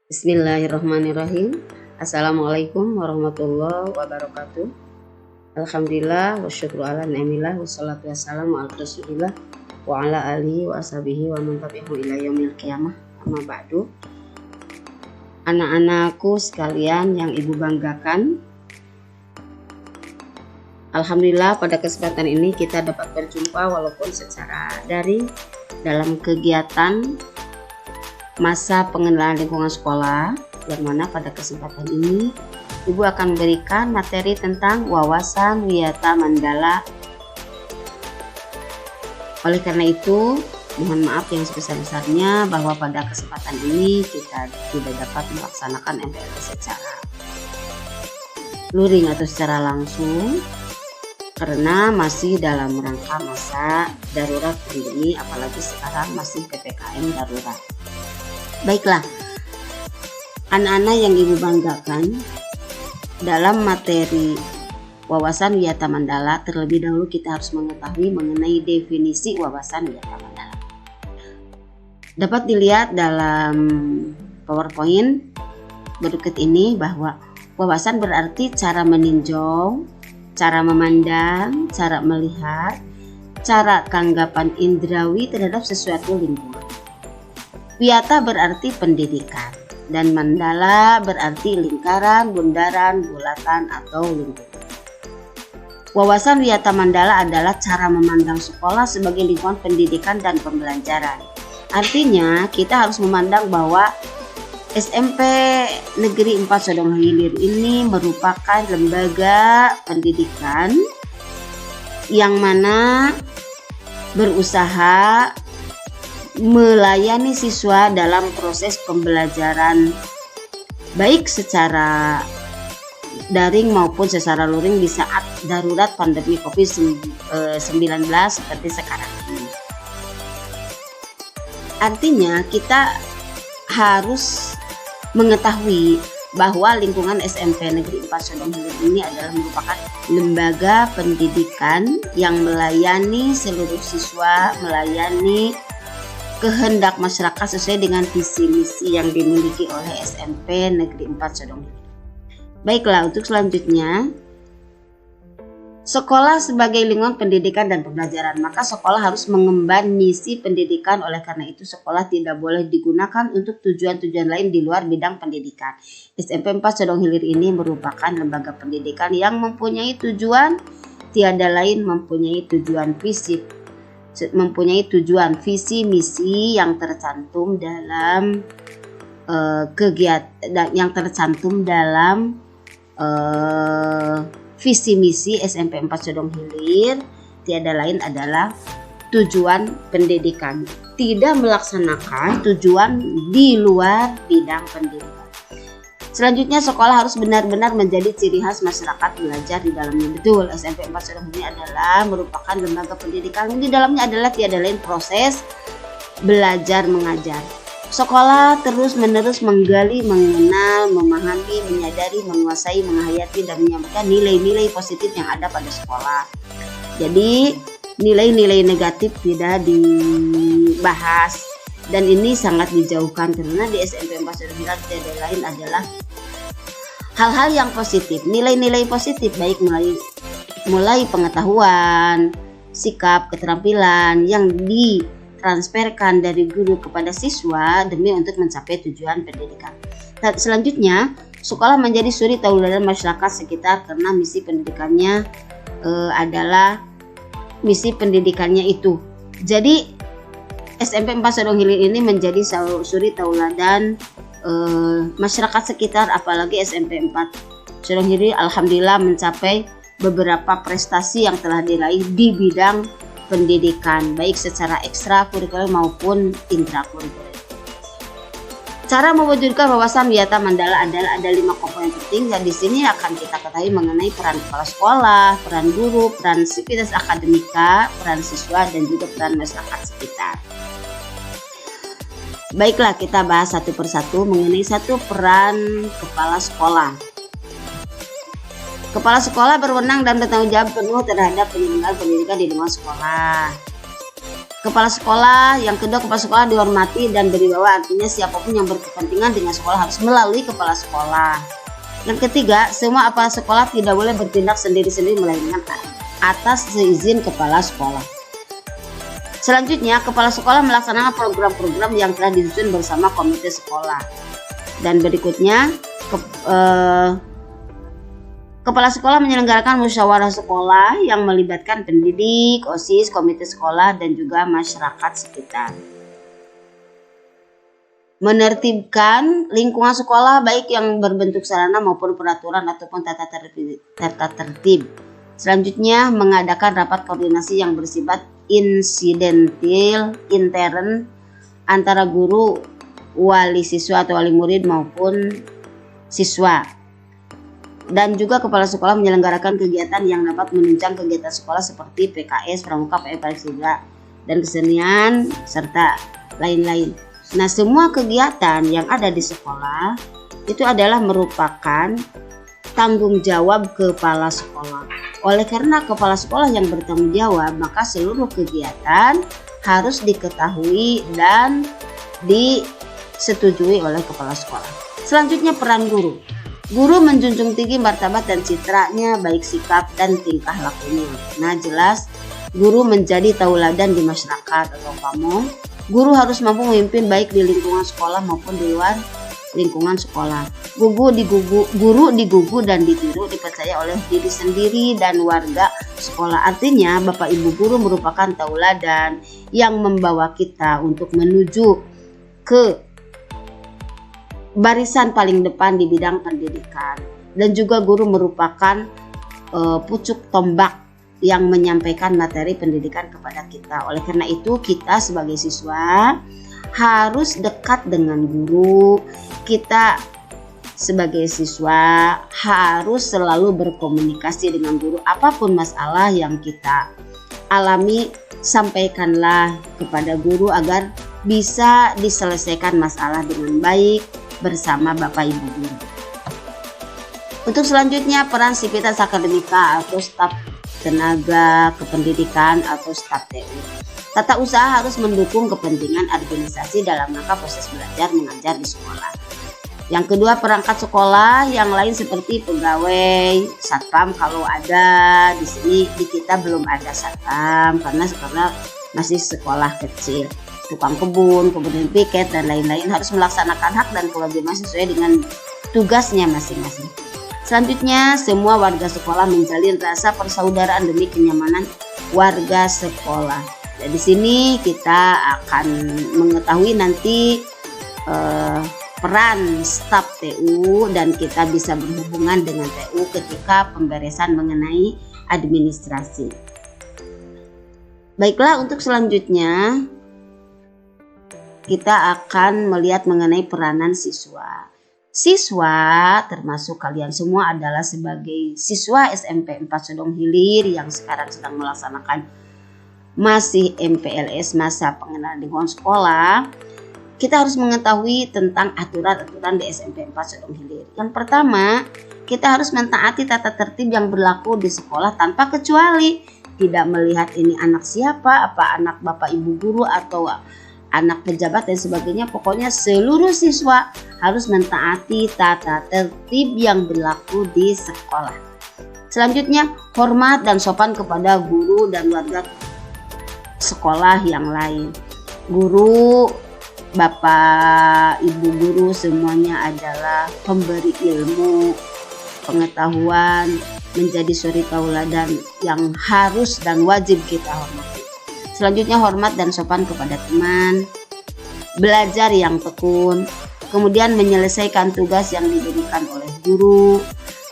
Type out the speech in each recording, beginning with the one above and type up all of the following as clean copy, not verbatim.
Bismillahirrahmanirrahim. Assalamualaikum warahmatullahi wabarakatuh. Alhamdulillah wa syukru ala ni'millah wa salatu wassalamu ala rasulillah wa ala alihi wa ashabihi wa man tabi'ahu ila yaumil qiyamah. Amma ba'du. Anak-anakku sekalian yang ibu banggakan, alhamdulillah pada kesempatan ini kita dapat berjumpa walaupun secara daring dalam kegiatan masa pengenalan lingkungan sekolah, yang mana pada kesempatan ini Ibu akan memberikan materi tentang wawasan wiyata mandala. Oleh karena itu, mohon maaf yang sebesar-besarnya bahwa pada kesempatan ini kita tidak dapat melaksanakan MPLT secara luring atau secara langsung karena masih dalam rangka masa darurat pandemi, apalagi sekarang masih PPKM darurat. Baiklah, anak-anak yang ibu banggakan, dalam materi wawasan wiyata mandala terlebih dahulu kita harus mengetahui mengenai definisi wawasan wiyata mandala. Dapat dilihat dalam PowerPoint berikut ini bahwa wawasan berarti cara meninjau, cara memandang, cara melihat, cara tanggapan indrawi terhadap sesuatu lingkungan. Wiyata berarti pendidikan dan mandala berarti lingkaran, bundaran, bulatan atau lingkup. Wawasan wiyata mandala adalah cara memandang sekolah sebagai lingkungan pendidikan dan pembelajaran. Artinya kita harus memandang bahwa SMP Negeri 4 Sodong Hilir ini merupakan lembaga pendidikan yang mana berusaha melayani siswa dalam proses pembelajaran baik secara daring maupun secara luring di saat darurat pandemi COVID-19 seperti sekarang ini. Artinya kita harus mengetahui bahwa lingkungan SMP Negeri 4 Sodong Hilir ini adalah merupakan lembaga pendidikan yang melayani seluruh siswa, melayani kehendak masyarakat sesuai dengan visi misi yang dimiliki oleh SMP Negeri 4 Sodong Hilir. Baiklah, untuk selanjutnya, sekolah sebagai lingkungan pendidikan dan pembelajaran, maka sekolah harus mengemban misi pendidikan. Oleh karena itu sekolah tidak boleh digunakan untuk tujuan-tujuan lain di luar bidang pendidikan. SMP 4 Sodong Hilir ini merupakan lembaga pendidikan yang mempunyai tujuan tiada lain, mempunyai tujuan visi misi yang tercantum dalam kegiatan yang tercantum dalam visi misi SMP 4 Sodong Hilir tiada lain adalah tujuan pendidikan, tidak melaksanakan tujuan di luar bidang pendidikan. Selanjutnya, sekolah harus benar-benar menjadi ciri khas masyarakat belajar di dalamnya. Betul, SMP 4 Sodong Hilir adalah merupakan lembaga pendidikan. Di dalamnya adalah tiada lain proses belajar mengajar. Sekolah terus-menerus menggali, mengenal, memahami, menyadari, menguasai, menghayati, dan menyampaikan nilai-nilai positif yang ada pada sekolah. Jadi, nilai-nilai negatif tidak dibahas. Dan ini sangat dijauhkan karena di SMP 4 Sodong Hilir tiada lain adalah hal-hal yang positif, nilai-nilai positif baik mulai pengetahuan, sikap, keterampilan yang ditransferkan dari guru kepada siswa demi untuk mencapai tujuan pendidikan. Dan selanjutnya, sekolah menjadi suri tauladan masyarakat sekitar karena misi pendidikannya adalah misi pendidikannya itu. Jadi SMP 4 Sodong Hilir ini menjadi suri tauladan masyarakat sekitar, apalagi SMP 4 Sodong Hilir alhamdulillah mencapai beberapa prestasi yang telah diraih di bidang pendidikan baik secara ekstrakurikuler maupun intrakurikuler. Cara mewujudkan wawasan wiyata mandala adalah ada 5 komponen penting, dan di sini akan kita ketahui mengenai peran kepala sekolah, peran guru, peran sivitas akademika, peran siswa, dan juga peran masyarakat sekitar. Baiklah, kita bahas satu persatu mengenai satu peran kepala sekolah. Kepala sekolah berwenang dan bertanggung jawab penuh terhadap penyelenggaraan pendidikan di lingkungan sekolah. Kepala sekolah, yang kedua, kepala sekolah dihormati dan berwibawa, artinya siapapun yang berkepentingan dengan sekolah harus melalui kepala sekolah. Yang ketiga, semua kepala sekolah tidak boleh bertindak sendiri-sendiri melainkan atas seizin kepala sekolah. Selanjutnya, kepala sekolah melaksanakan program-program yang telah disusun bersama komite sekolah. Dan berikutnya, kepala sekolah menyelenggarakan musyawarah sekolah yang melibatkan pendidik, OSIS, komite sekolah, dan juga masyarakat sekitar. Menertibkan lingkungan sekolah baik yang berbentuk sarana maupun peraturan ataupun tata tertib. Selanjutnya, mengadakan rapat koordinasi yang bersifat insidentil intern antara guru, wali siswa atau wali murid maupun siswa. Dan juga kepala sekolah menyelenggarakan kegiatan yang dapat menunjang kegiatan sekolah seperti PKS, pramuka, PM Pancasila, dan kesenian, serta lain-lain. Nah, semua kegiatan yang ada di sekolah itu adalah merupakan tanggung jawab kepala sekolah. Oleh karena kepala sekolah yang bertanggung jawab, maka seluruh kegiatan harus diketahui dan disetujui oleh kepala sekolah. Selanjutnya, peran guru. Guru menjunjung tinggi martabat dan citranya, baik sikap dan tingkah lakunya. Nah, jelas guru menjadi tauladan di masyarakat atau pamong. Guru harus mampu memimpin baik di lingkungan sekolah maupun di luar lingkungan sekolah. Guru digugu dan ditiru dipercaya oleh diri sendiri dan warga sekolah. Artinya, Bapak Ibu guru merupakan tauladan yang membawa kita untuk menuju ke barisan paling depan di bidang pendidikan, dan juga guru merupakan pucuk tombak yang menyampaikan materi pendidikan kepada kita. Oleh karena itu, kita sebagai siswa harus dekat dengan guru. Kita sebagai siswa harus selalu berkomunikasi dengan guru. Apapun masalah yang kita alami, sampaikanlah kepada guru agar bisa diselesaikan masalah dengan baik bersama Bapak Ibu guru. Untuk selanjutnya, peran sivitas akademika atau staf tenaga kependidikan atau staf TU. Tata usaha harus mendukung kepentingan organisasi dalam rangka proses belajar mengajar di sekolah. Yang kedua, perangkat sekolah yang lain seperti pegawai, satpam kalau ada. Di sini di kita belum ada satpam karena masih sekolah kecil. Tukang kebun, kemudian piket, dan lain-lain harus melaksanakan hak dan kewajiban sesuai dengan tugasnya masing-masing. Selanjutnya, semua warga sekolah menjalin rasa persaudaraan demi kenyamanan warga sekolah. Dan di sini kita akan mengetahui nanti peran staf TU, dan kita bisa berhubungan dengan TU ketika pemberesan mengenai administrasi. Baiklah, untuk selanjutnya kita akan melihat mengenai peranan siswa. Siswa termasuk kalian semua adalah sebagai siswa SMP 4 Sodong Hilir yang sekarang sedang melaksanakan masih MPLS, masa pengenalan lingkungan sekolah. Kita harus mengetahui tentang aturan-aturan di SMP 4 Sodong Hilir. Yang pertama, kita harus mentaati tata tertib yang berlaku di sekolah tanpa kecuali. Tidak melihat ini anak siapa, apa anak Bapak Ibu guru atau anak pejabat dan sebagainya. Pokoknya seluruh siswa harus mentaati tata tertib yang berlaku di sekolah. Selanjutnya, hormat dan sopan kepada guru dan warga sekolah yang lain. Guru, Bapak Ibu guru semuanya adalah pemberi ilmu, pengetahuan, menjadi suri tauladan yang harus dan wajib kita hormati. Selanjutnya, hormat dan sopan kepada teman, belajar yang tekun, kemudian menyelesaikan tugas yang diberikan oleh guru,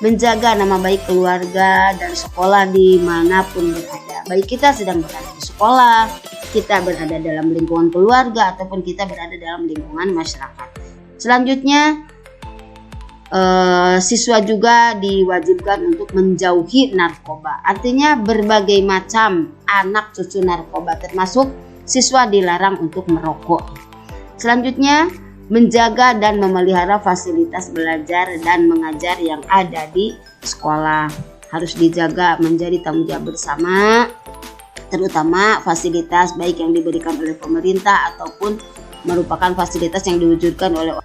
menjaga nama baik keluarga dan sekolah dimanapun berada. Baik kita sedang berada di sekolah, kita berada dalam lingkungan keluarga, ataupun kita berada dalam lingkungan masyarakat. Selanjutnya, siswa juga diwajibkan untuk menjauhi narkoba. Artinya berbagai macam anak cucu narkoba, termasuk siswa dilarang untuk merokok. Selanjutnya, menjaga dan memelihara fasilitas belajar dan mengajar yang ada di sekolah. Harus dijaga, menjadi tanggung jawab bersama. terutama fasilitas baik yang diberikan oleh pemerintah ataupun merupakan fasilitas yang diwujudkan oleh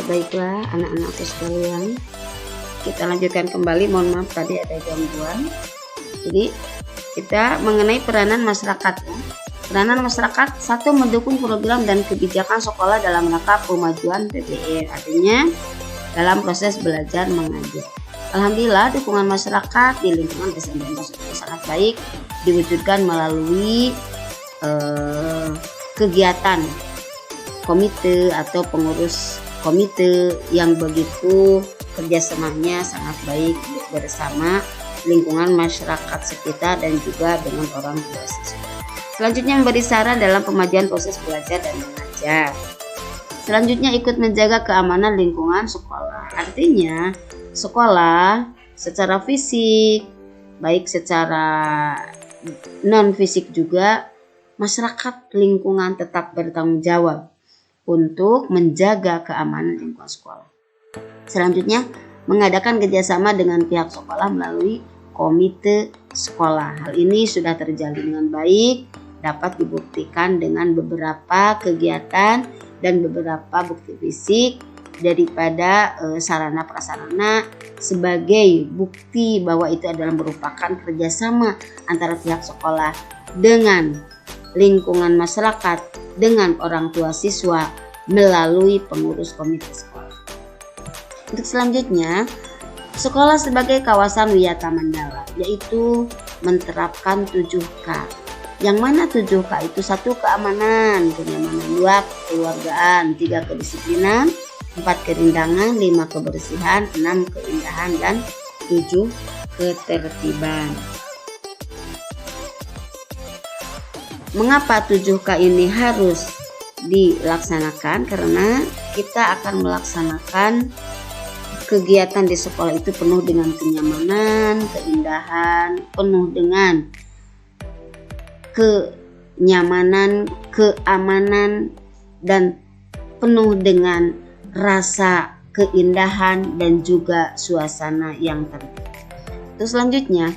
baiklah anak-anakku sekalian, kita lanjutkan kembali. Mohon maaf tadi ada gangguan. Jadi kita mengenai peranan masyarakat ya. Peranan masyarakat, satu, mendukung program dan kebijakan sekolah dalam rangka pemajuan PBE, artinya dalam proses belajar mengajar. Alhamdulillah dukungan masyarakat di lingkungan SMP sangat baik, diwujudkan melalui kegiatan komite atau pengurus komite yang begitu kerjasamanya sangat baik bersama lingkungan masyarakat sekitar dan juga dengan orang tua siswa. Selanjutnya, memberi saran dalam pemajuan proses belajar dan mengajar. Selanjutnya, ikut menjaga keamanan lingkungan sekolah. Artinya sekolah secara fisik baik secara non fisik juga, masyarakat lingkungan tetap bertanggung jawab untuk menjaga keamanan lingkungan sekolah. Selanjutnya, mengadakan kerjasama dengan pihak sekolah melalui komite sekolah. Hal ini sudah terjalin dengan baik, dapat dibuktikan dengan beberapa kegiatan dan beberapa bukti fisik daripada sarana prasarana sebagai bukti bahwa itu adalah merupakan kerjasama antara pihak sekolah dengan lingkungan masyarakat, dengan orang tua siswa melalui pengurus komite sekolah. Untuk selanjutnya, sekolah sebagai kawasan wisata mandala, yaitu menerapkan 7K. Yang mana 7K itu? 1. Keamanan, kenyamanan. 2. Kekeluargaan. 3. Kedisiplinan. 4. Kerindangan. 5. Kebersihan. 6. Keindahan. Dan 7. Ketertiban. Mengapa 7K ini harus dilaksanakan? Karena kita akan melaksanakan kegiatan di sekolah itu penuh dengan kenyamanan, keindahan, penuh dengan kenyamanan, keamanan, dan penuh dengan rasa keindahan dan juga suasana yang tertib. Terus selanjutnya,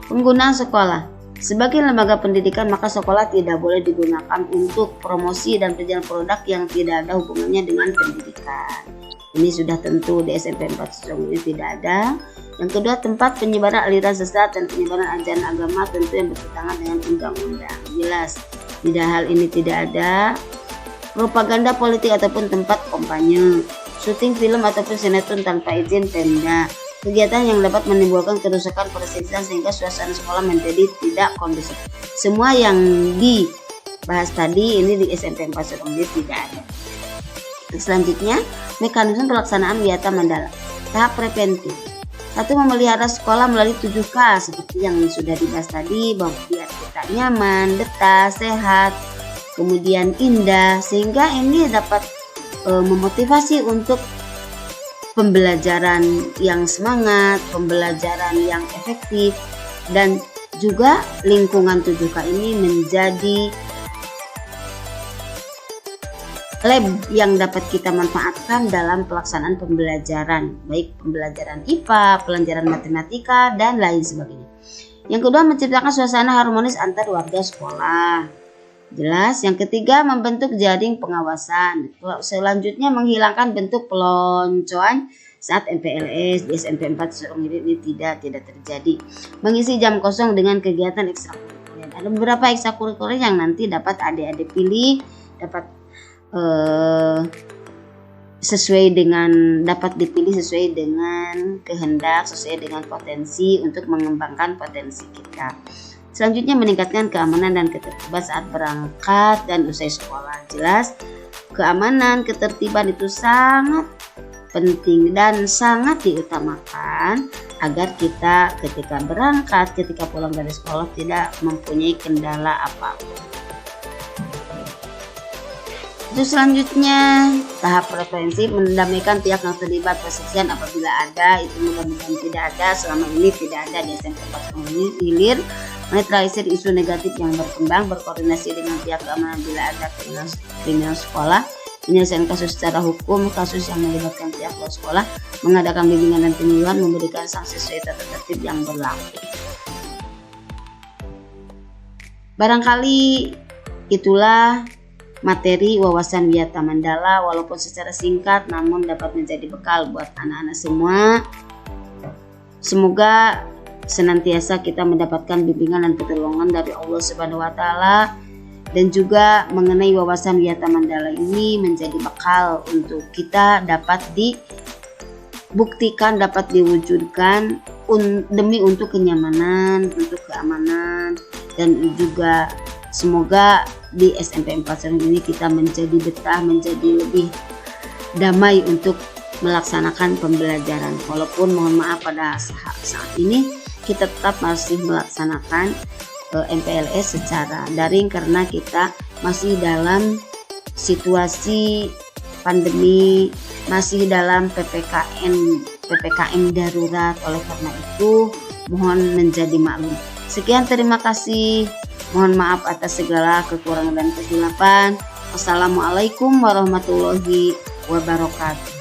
penggunaan sekolah. Sebagai lembaga pendidikan, maka sekolah tidak boleh digunakan untuk promosi dan penjualan produk yang tidak ada hubungannya dengan pendidikan. Ini sudah tentu di SMP 4 ini tidak ada. Yang kedua, tempat penyebaran aliran sesat dan penyebaran ajaran agama tentu yang bertentangan dengan undang-undang. Jelas, tidak, hal ini tidak ada. Propaganda politik ataupun tempat kampanye, syuting film ataupun sinetron tanpa izin Pemda, kegiatan yang dapat menimbulkan kerusakan persiksaan sehingga suasana sekolah menjadi tidak kondusif. Semua yang dibahas tadi ini di SMP 4 ini tidak ada. Selanjutnya, mekanisme pelaksanaan wisata mandala. Tahap preventif. 1. Memelihara sekolah melalui 7K seperti yang sudah dibahas tadi, bahwa biar kita nyaman, betah, sehat, kemudian indah, sehingga ini dapat memotivasi untuk pembelajaran yang semangat, pembelajaran yang efektif, dan juga lingkungan 7K ini menjadi lab yang dapat kita manfaatkan dalam pelaksanaan pembelajaran, baik pembelajaran IPA, pelajaran matematika, dan lain sebagainya. Yang kedua, menciptakan suasana harmonis antar warga sekolah. Jelas. Yang ketiga, membentuk jaring pengawasan. Selanjutnya, menghilangkan bentuk peloncoan saat MPLS di SMP 4 Sorong ini tidak terjadi. Mengisi jam kosong dengan kegiatan ekstrakurikuler. Ada beberapa ekstrakurikuler yang nanti dapat adik-adik pilih, dapat dapat dipilih sesuai dengan kehendak, sesuai dengan potensi untuk mengembangkan potensi kita. Selanjutnya, meningkatkan keamanan dan ketertiban saat berangkat dan usai sekolah. Jelas, keamanan, ketertiban itu sangat penting dan sangat diutamakan agar kita ketika berangkat, ketika pulang dari sekolah tidak mempunyai kendala apapun. Itu selanjutnya, tahap prevensi, mendamaikan pihak yang terlibat perselisihan apabila ada, itu mudah-mudahan tidak ada, selama ini tidak ada di SMP 4 ini. Hilir, menetralisir isu negatif yang berkembang, berkoordinasi dengan pihak keamanan bila ada kriminal sekolah, menyelesaikan kasus secara hukum, kasus yang melibatkan pihak luar sekolah, mengadakan bimbingan dan penyuluhan, memberikan sanksi sesuai tata tertib yang berlaku. Barangkali itulah materi wawasan Wiyata Mandala, walaupun secara singkat namun dapat menjadi bekal buat anak-anak semua. Semoga senantiasa kita mendapatkan bimbingan dan pertolongan dari Allah Subhanahu wa taala, dan juga mengenai wawasan Wiyata Mandala ini menjadi bekal untuk kita dapat dibuktikan, dapat diwujudkan demi untuk kenyamanan, untuk keamanan, dan juga semoga di SMP 4 ini kita menjadi betah, menjadi lebih damai untuk melaksanakan pembelajaran. Walaupun mohon maaf pada saat ini kita tetap masih melaksanakan MPLS secara daring karena kita masih dalam situasi pandemi, masih dalam PPKM darurat. Oleh karena itu mohon menjadi maklum. Sekian, terima kasih. Mohon maaf atas segala kekurangan dan kesilapan. Wassalamualaikum warahmatullahi wabarakatuh.